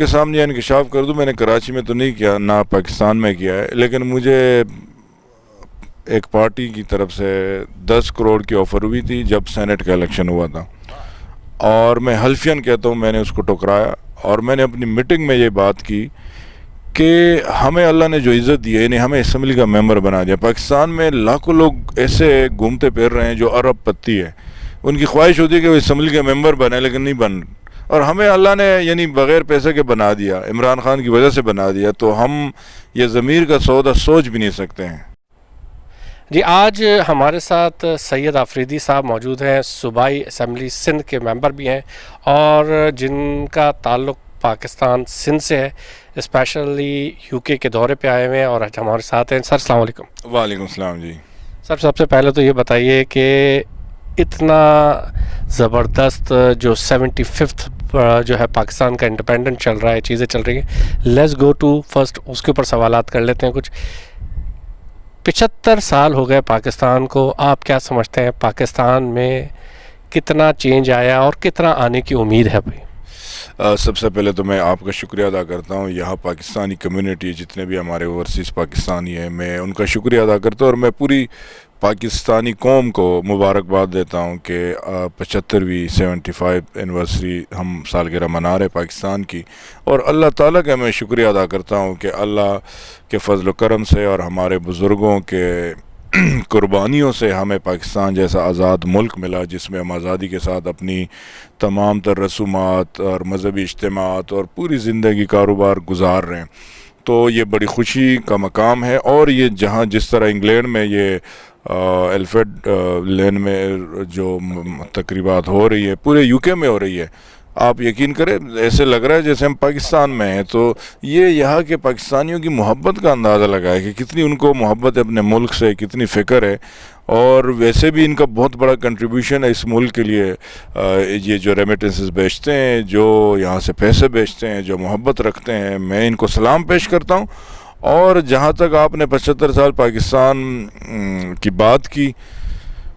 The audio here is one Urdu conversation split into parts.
کے سامنے انکشاف کر دوں، میں نے کراچی میں تو نہیں کیا، نہ پاکستان میں کیا ہے، لیکن مجھے ایک پارٹی کی طرف سے 10 کروڑ کی آفر ہوئی تھی جب سینٹ کا الیکشن ہوا تھا، اور میں حلفیاً کہتا ہوں میں نے اس کو ٹکرایا، اور میں نے اپنی میٹنگ میں یہ بات کی کہ ہمیں اللہ نے جو عزت دی ہے، یعنی ہمیں اسمبلی کا ممبر بنا دیا۔ پاکستان میں لاکھوں لوگ ایسے گھومتے پھر رہے ہیں جو ارب پتی ہے، ان کی خواہش ہوتی ہے کہ وہ اسمبلی کے ممبر بنے، لیکن نہیں بن، اور ہمیں اللہ نے یعنی بغیر پیسے کے بنا دیا، عمران خان کی وجہ سے بنا دیا، تو ہم یہ ضمیر کا سودا سوچ بھی نہیں سکتے ہیں۔ جی، آج ہمارے ساتھ سید آفریدی صاحب موجود ہیں، صوبائی اسمبلی سندھ کے ممبر بھی ہیں، اور جن کا تعلق پاکستان سندھ سے ہے، اسپیشلی یو کے دورے پہ آئے ہوئے ہیں، اور آج ہمارے ساتھ ہیں۔ سر السلام علیکم۔ وعلیکم السلام جی۔ سر سب سے پہلے تو یہ بتائیے کہ اتنا زبردست جو 75th جو ہے پاکستان کا انڈیپینڈنٹ چل رہا ہے، چیزیں چل رہی ہیں، لیٹس گو ٹو فرسٹ اس کے اوپر سوالات کر لیتے ہیں کچھ۔ 75 سال ہو گئے پاکستان کو، آپ کیا سمجھتے ہیں پاکستان میں کتنا چینج آیا اور کتنا آنے کی امید ہے ابھی؟ سب سے پہلے تو میں آپ کا شکریہ ادا کرتا ہوں، یہاں پاکستانی کمیونٹی جتنے بھی ہمارے اوورسیز پاکستانی ہیں، میں ان کا شکریہ ادا کرتا ہوں، اور میں پوری پاکستانی قوم کو مبارکباد دیتا ہوں کہ 75ویں 75 اینیورسری ہم سالگرہ منا رہے پاکستان کی، اور اللہ تعالیٰ کا میں شکریہ ادا کرتا ہوں کہ اللہ کے فضل و کرم سے اور ہمارے بزرگوں کے قربانیوں سے ہمیں پاکستان جیسا آزاد ملک ملا، جس میں ہم آزادی کے ساتھ اپنی تمام تر رسومات اور مذہبی اجتماعات اور پوری زندگی کاروبار گزار رہے ہیں۔ تو یہ بڑی خوشی کا مقام ہے، اور یہ جہاں جس طرح انگلینڈ میں یہ ایلفرڈ لین میں جو تقریبات ہو رہی ہے، پورے یو کے میں ہو رہی ہے، آپ یقین کریں ایسے لگ رہا ہے جیسے ہم پاکستان میں ہیں۔ تو یہ یہاں کے پاکستانیوں کی محبت کا اندازہ لگا ہے کہ کتنی ان کو محبت ہے اپنے ملک سے، کتنی فکر ہے، اور ویسے بھی ان کا بہت بڑا کنٹریبیوشن ہے اس ملک کے لیے، یہ جو ریمیٹنسز بیچتے ہیں، جو یہاں سے پیسے بیچتے ہیں، جو محبت رکھتے ہیں، میں ان کو سلام پیش کرتا ہوں۔ اور جہاں تک آپ نے 75 سال پاکستان کی بات کی،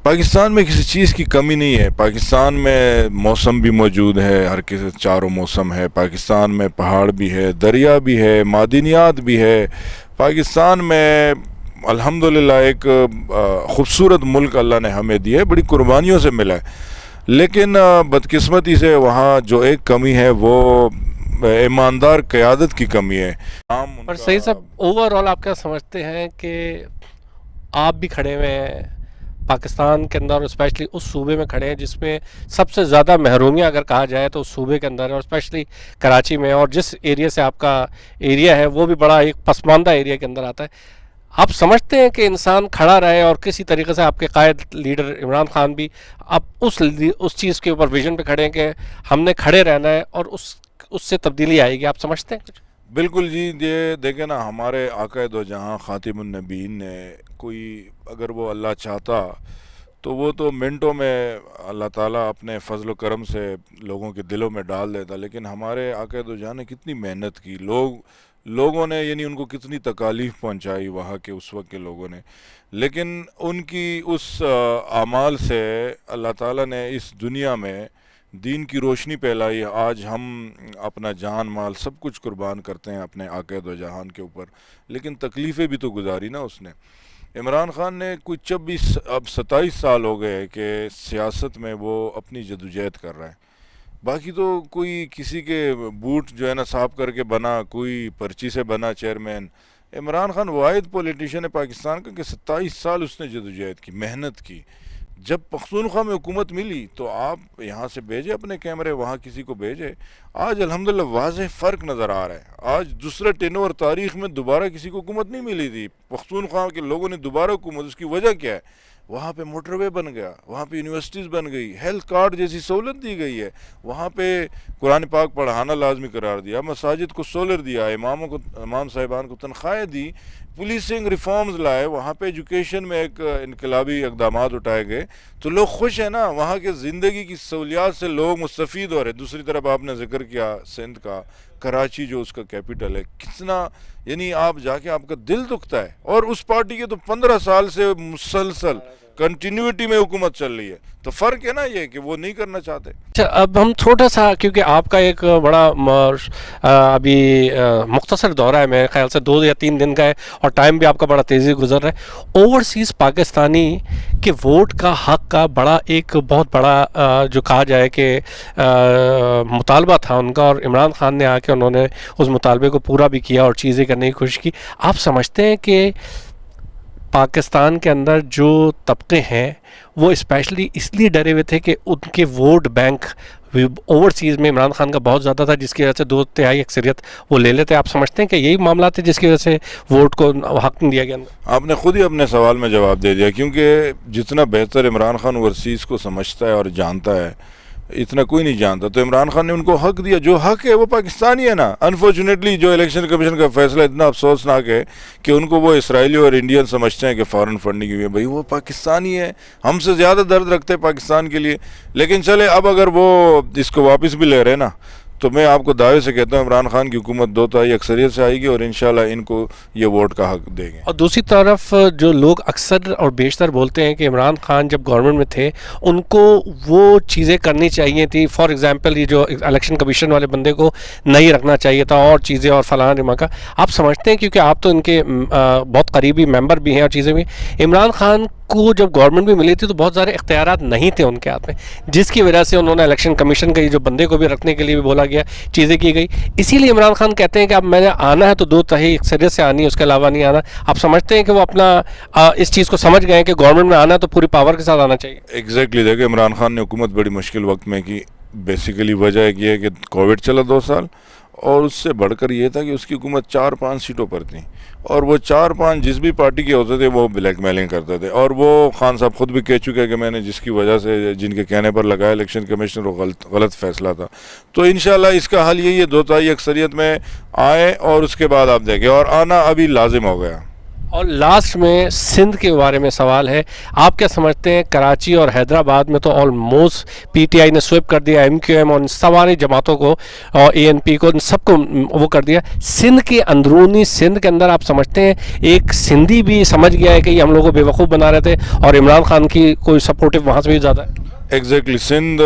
پاکستان میں کسی چیز کی کمی نہیں ہے، پاکستان میں موسم بھی موجود ہے، ہر کسی چاروں موسم ہے، پاکستان میں پہاڑ بھی ہے، دریا بھی ہے، معدنیات بھی ہے، پاکستان میں الحمدللہ ایک خوبصورت ملک اللہ نے ہمیں دیا ہے، بڑی قربانیوں سے ملا ہے، لیکن بدقسمتی سے وہاں جو ایک کمی ہے وہ ایماندار قیادت کی کمی ہے۔ پر صحیح صاحب، اوور آل آپ کیا سمجھتے ہیں کہ آپ بھی کھڑے ہوئے ہیں پاکستان کے اندر، اور اسپیشلی اس صوبے میں کھڑے ہیں جس میں سب سے زیادہ محرومیاں اگر کہا جائے تو اس صوبے کے اندر ہے، اور اسپیشلی کراچی میں، اور جس ایریا سے آپ کا ایریا ہے وہ بھی بڑا ایک پسماندہ ایریا کے اندر آتا ہے، آپ سمجھتے ہیں کہ انسان کھڑا رہے، اور کسی طریقے سے آپ کے قائد لیڈر عمران خان بھی اب اس چیز کے اوپر ویژن پہ کھڑے ہیں کہ ہم نے کھڑے رہنا ہے اور اس سے تبدیلی آئے گی، آپ سمجھتے ہیں کچھ؟ بالکل جی، یہ دیکھیں نا، ہمارے آقا دو جہاں خاتم النبیین نے کوئی اگر وہ اللہ چاہتا تو وہ تو منٹوں میں اللہ تعالیٰ اپنے فضل و کرم سے لوگوں کے دلوں میں ڈال دیتا، لیکن ہمارے آقا دو جہاں نے کتنی محنت کی، لوگوں نے یعنی ان کو کتنی تکالیف پہنچائی وہاں کے اس وقت کے لوگوں نے، لیکن ان کی اس اعمال سے اللہ تعالیٰ نے اس دنیا میں دین کی روشنی پھیلائی۔ آج ہم اپنا جان مال سب کچھ قربان کرتے ہیں اپنے آقا دو جہان کے اوپر، لیکن تکلیفیں بھی تو گزاری نا اس نے۔ عمران خان نے کوئی 27 سال ہو گئے کہ سیاست میں وہ اپنی جدوجہد کر رہا ہے، باقی تو کوئی کسی کے بوٹ جو ہے نا صاف کر کے بنا، کوئی پرچی سے بنا چیئرمین۔ عمران خان واحد پولیٹیشین ہے پاکستان کا کہ 27 سال اس نے جدوجہد کی، محنت کی۔ جب پختونخوا میں حکومت ملی تو آپ یہاں سے بھیجے اپنے کیمرے، وہاں کسی کو بھیجے، آج الحمدللہ واضح فرق نظر آ رہا ہے۔ آج دوسرے ٹینور تاریخ میں دوبارہ کسی کو حکومت نہیں ملی تھی، پختونخوا کے لوگوں نے دوبارہ حکومت، اس کی وجہ کیا ہے؟ وہاں پہ موٹر وے بن گیا، وہاں پہ یونیورسٹیز بن گئی، ہیلتھ کارڈ جیسی سہولت دی گئی ہے، وہاں پہ قرآن پاک پڑھانا لازمی قرار دیا، مساجد کو سولر دیا، امام صاحبان کو تنخواہیں دی، پولیسنگ ریفارمز لائے، وہاں پہ ایجوکیشن میں ایک انقلابی اقدامات اٹھائے گئے، تو لوگ خوش ہیں نا، وہاں کے زندگی کی سہولیات سے لوگ مستفید ہو رہے۔ دوسری طرف آپ نے ذکر کیا سندھ کا، کراچی جو اس کا کیپٹل ہے، کتنا یعنی آپ جا کے آپ کا دل دکھتا ہے، اور اس پارٹی کے تو 15 سال سے مسلسل کنٹینیوٹی میں حکومت چل رہی ہے. تو فرق ہے نا یہ کہ وہ نہیں کرنا چاہتے. اچھا، اب ہم تھوڑا سا، کیونکہ آپ کا ایک بڑا ابھی مختصر دورہ ہے، میرے خیال سے 2 یا 3 دن کا ہے، اور ٹائم بھی آپ کا بڑا تیزی گزر رہا ہے. اوورسیز پاکستانی کے ووٹ کا حق کا بڑا ایک بہت بڑا جو کہا جائے کہ مطالبہ تھا ان کا، اور عمران خان نے آ کے انہوں نے اس مطالبے کو پورا بھی کیا اور چیزیں کرنے کی کوشش کی. آپ سمجھتے ہیں کہ پاکستان کے اندر جو طبقے ہیں وہ اسپیشلی اس لیے ڈرے ہوئے تھے کہ ان کے ووٹ بینک اوورسیز میں عمران خان کا بہت زیادہ تھا، جس کی وجہ سے 2/3 اکثریت وہ لے لیتے؟ آپ سمجھتے ہیں کہ یہی معاملات ہے جس کی وجہ سے ووٹ کو حق نہیں دیا گیا؟ آپ نے خود ہی اپنے سوال میں جواب دے دیا، کیونکہ جتنا بہتر عمران خان اوورسیز کو سمجھتا ہے اور جانتا ہے، اتنا کوئی نہیں جانتا. تو عمران خان نے ان کو حق دیا. جو حق ہے وہ پاکستانی ہے نا. انفارچونیٹلی جو الیکشن کمیشن کا فیصلہ اتنا افسوسناک ہے کہ ان کو وہ اسرائیلی اور انڈین سمجھتے ہیں کہ فارن فنڈنگ کی ہوئی ہے. بھائی وہ پاکستانی ہے، ہم سے زیادہ درد رکھتے ہیں پاکستان کے لیے. لیکن چلے اب اگر وہ اس کو واپس بھی لے رہے نا، تو میں آپ کو دعوے سے کہتا ہوں عمران خان کی حکومت 2/3 اکثریت سے آئے گی، اور انشاءاللہ ان کو یہ ووٹ کا حق دیں گے. اور دوسری طرف جو لوگ اکثر اور بیشتر بولتے ہیں کہ عمران خان جب گورنمنٹ میں تھے ان کو وہ چیزیں کرنی چاہیے تھی، فار ایگزامپل یہ جو الیکشن کمیشن والے بندے کو نہیں رکھنا چاہیے تھا اور چیزیں اور فلاں کا. آپ سمجھتے ہیں، کیونکہ آپ تو ان کے بہت قریبی ممبر بھی ہیں اور چیزیں بھی، عمران خان کو جب گورنمنٹ بھی ملی تھی تو بہت سارے اختیارات نہیں تھے ان کے ہاتھ میں، جس کی وجہ سے انہوں نے الیکشن کمیشن کے جو بندے کو بھی رکھنے کے لیے بھی بولا گیا، چیزیں کی گئی. اسی لیے عمران خان کہتے ہیں کہ اب میں نے آنا ہے تو 2/3 اکثریت سے آنی ہے، اس کے علاوہ نہیں آنا. آپ سمجھتے ہیں کہ وہ اپنا اس چیز کو سمجھ گئے ہیں کہ گورنمنٹ میں آنا ہے تو پوری پاور کے ساتھ آنا چاہیے؟ ایگزیکٹلی. دیکھیں عمران خان نے حکومت بڑی مشکل وقت میں کی. بیسیکلی وجہ ایک یہ ہے کہ کووڈ چلا 2 سال، اور اس سے بڑھ کر یہ تھا کہ اس کی حکومت 4-5 سیٹوں پر تھی، اور وہ 4-5 جس بھی پارٹی کے ہوتے تھے وہ بلیک میلنگ کرتے تھے. اور وہ خان صاحب خود بھی کہہ چکے ہیں کہ میں نے جس کی وجہ سے جن کے کہنے پر لگایا الیکشن کمیشن، وہ غلط فیصلہ تھا. تو انشاءاللہ اس کا حل یہی ہے 2/3 اکثریت میں آئے، اور اس کے بعد آپ دیکھیں، اور آنا ابھی لازم ہو گیا. اور لاسٹ میں سندھ کے بارے میں سوال ہے، آپ کیا سمجھتے ہیں؟ کراچی اور حیدرآباد میں تو آلموسٹ پی ٹی آئی نے سویپ کر دیا، ایم کیو ایم اور ان ساری جماعتوں کو اور اے این پی کو، ان سب کو وہ کر دیا. سندھ کے اندرونی سندھ کے اندر آپ سمجھتے ہیں ایک سندھی بھی سمجھ گیا ہے کہ یہ ہم لوگوں کو بیوقوف بنا رہے تھے، اور عمران خان کی کوئی سپورٹو وہاں سے بھی زیادہ ہے؟ ایگزیکٹلی. سندھ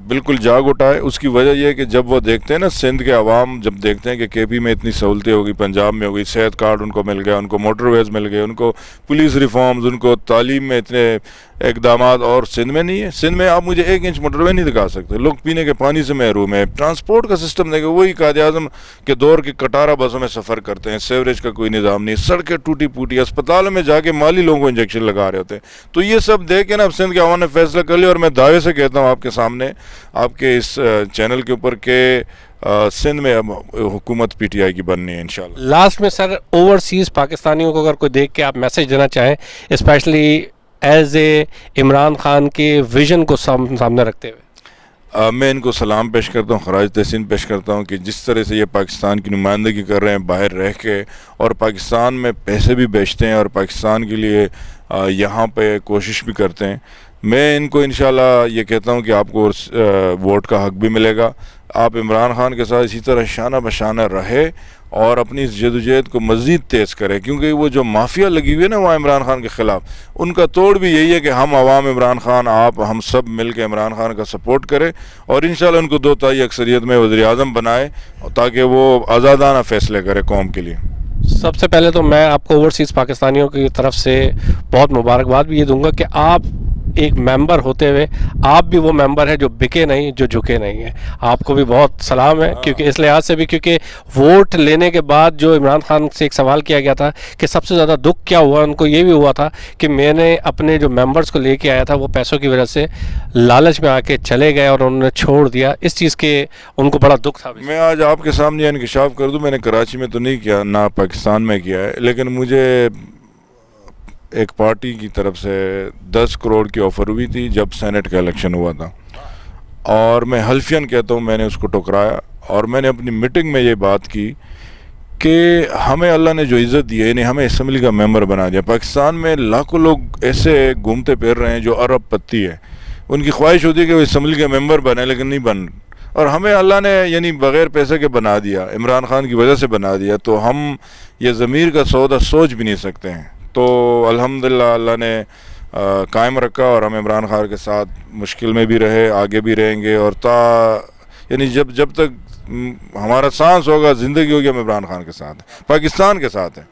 بالکل جاگ اٹھا ہے. اس کی وجہ یہ ہے کہ جب وہ دیکھتے ہیں نا، سندھ کے عوام جب دیکھتے ہیں کہ کے پی میں اتنی سہولتیں ہوگی، پنجاب میں ہوگی، صحت کارڈ ان کو مل گیا، ان کو موٹر ویز مل گئے، ان کو پولیس ریفارمز، ان کو تعلیم میں اتنے اقدامات، اور سندھ میں نہیں ہے. سندھ میں آپ مجھے 1 انچ موٹر وے نہیں دکھا سکتے. لوگ پینے کے پانی سے محروم ہے. ٹرانسپورٹ کا سسٹم دیکھیں، وہی قائد اعظم کے دور کی کٹارہ بسوں میں سفر کرتے ہیں. سیوریج کا کوئی نظام نہیں، سڑکیں ٹوٹی پوٹی، اسپتالوں میں جا کے مالی لوگوں کو انجیکشن لگا رہے ہوتے ہیں. تو یہ سب دیکھ کے نا اب سندھ کے عوام نے فیصلہ کر لیا، اور میں دعوے سے کہتا ہوں آپ کے سامنے، آپ کے اس چینل کے اوپر، کہ سندھ میں اب حکومت پی ٹی آئی کی بننی ہے انشاءاللہ. لاسٹ میں سر، اوورسیز پاکستانیوں کو اگر کوئی دیکھ کے آپ میسج دینا چاہیں، especially as a Imran Khan کے ویژن کو سامنے رکھتے ہوئے؟ میں ان کو سلام پیش کرتا ہوں، خراج تحسین پیش کرتا ہوں کہ جس طرح سے یہ پاکستان کی نمائندگی کر رہے ہیں باہر رہ کے، اور پاکستان میں پیسے بھی بیچتے ہیں، اور پاکستان کے لیے یہاں پہ کوشش بھی کرتے ہیں. میں ان کو انشاءاللہ یہ کہتا ہوں کہ آپ کو ووٹ کا حق بھی ملے گا. آپ عمران خان کے ساتھ اسی طرح شانہ بشانہ رہے، اور اپنی اس جدوجہد کو مزید تیز کرے، کیونکہ وہ جو مافیا لگی ہوئی ہے نا وہاں عمران خان کے خلاف، ان کا توڑ بھی یہی ہے کہ ہم عوام عمران خان، آپ، ہم سب مل کے عمران خان کا سپورٹ کریں، اور انشاءاللہ ان کو 2/3 اکثریت میں وزیر اعظم بنائے، تاکہ وہ آزادانہ فیصلے کرے قوم کے لیے. سب سے پہلے تو میں آپ کو اوورسیز پاکستانیوں کی طرف سے بہت مبارکباد بھی یہ دوں گا کہ آپ ایک ممبر ہوتے ہوئے آپ بھی وہ ممبر ہے جو بکے نہیں، جو جھکے نہیں ہیں. آپ کو بھی بہت سلام ہے، کیونکہ اس لحاظ سے بھی، کیونکہ ووٹ لینے کے بعد جو عمران خان سے ایک سوال کیا گیا تھا کہ سب سے زیادہ دکھ کیا ہوا، ان کو یہ بھی ہوا تھا کہ میں نے اپنے جو ممبرز کو لے کے آیا تھا وہ پیسوں کی وجہ سے لالچ میں آ کے چلے گئے اور انہوں نے چھوڑ دیا. اس چیز کے ان کو بڑا دکھ تھا. میں آج آپ کے سامنے انکشاف کر دوں، میں نے کراچی میں تو نہیں کیا، نہ پاکستان میں کیا ہے، لیکن مجھے ایک پارٹی کی طرف سے 10 کروڑ کی آفر ہوئی تھی جب سینٹ کا الیکشن ہوا تھا، اور میں حلفیاً کہتا ہوں میں نے اس کو ٹکرایا، اور میں نے اپنی میٹنگ میں یہ بات کی کہ ہمیں اللہ نے جو عزت دی ہے، یعنی ہمیں اسمبلی کا ممبر بنا دیا. پاکستان میں لاکھوں لوگ ایسے گھومتے پھر رہے ہیں جو ارب پتی ہے، ان کی خواہش ہوتی ہے کہ وہ اسمبلی کا ممبر بنے، لیکن نہیں بن، اور ہمیں اللہ نے یعنی بغیر پیسے کے بنا دیا، عمران خان کی وجہ سے بنا دیا. تو ہم یہ ضمیر کا سودا سوچ بھی نہیں سکتے ہیں. تو الحمدللہ اللہ نے قائم رکھا اور ہم عمران خان کے ساتھ مشکل میں بھی رہے, آگے بھی رہیں گے, اور یعنی جب تک ہمارا سانس ہوگا, زندگی ہوگی, ہم عمران خان کے ساتھ ہیں, پاکستان کے ساتھ ہیں.